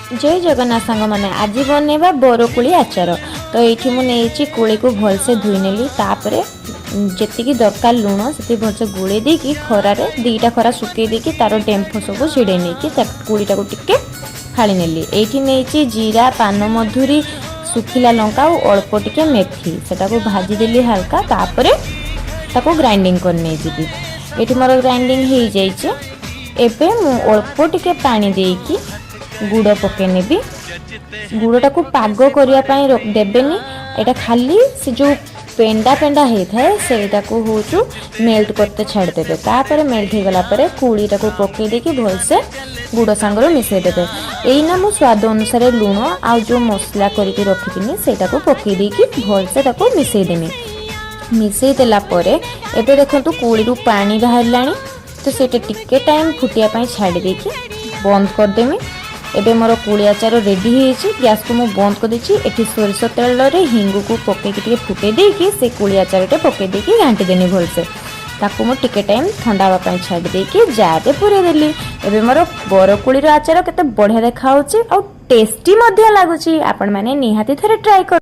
जय जगन्नाथ सांग मैंने आज बनवा बरकोली आचार। तो ये मुझे कोली को भलसे धोई नेली तापर जी दरकार लुण से भलसे गोले देकी खरार दीटा खरा सुखे देकी तार डेम्फ सब छिड़े नहीं कोलीटा को टिके फाड़ी नेली। ये नहीं जीरा पान मधुरी सुखिला लंका और अल्प टिके मेथी सेटा को भाजीदेली हल्का तापर ताको ग्राइंडिंग करने जी। ये मोर ग्राइंडिंग हो जाइए। एबे मु अल्प टिके पानी देकी गुड़ पकईने गुड़टा को पाग करने देवेनि एटा खाली से जो पेंडा पेंडा होता है सेटा को हूँ मेल्ट करते छाड़देवे। तापर मेल्ट हो गला कोलीटा को पकई देकी भलसे गुड़ सांगर मिसईदेवे। यहीना मु स्वाद अनुसार लुण आ जो मसला करके रखी सेटा को पकई देकी भलसे ताको मिसईदेमी। मिसई देला परे एबे देखंतु कोली रु पानी बाहरलानी तो सेटा टिके टाइम फुटिया छाड़ी देकी बंद करदेमी। एबे मोर कोली आचार रेडी होइछि। गैस को मु बंद कर देछि। एठी सोरिष तेल रे हिंगु को पकेकी टिके फुटे देकी से कोली आचारटे पके देकी घांटी देनी भलसे ताको मु टिके टाइम ठंडा हवा पई छाडी देकी जारे पुरे देली। एबे मोर बरकोली आचार केते बढ़िया देखा होछि और टेस्टी मध्य लागुछि। आपण माने निहाती थरे ट्राई कर।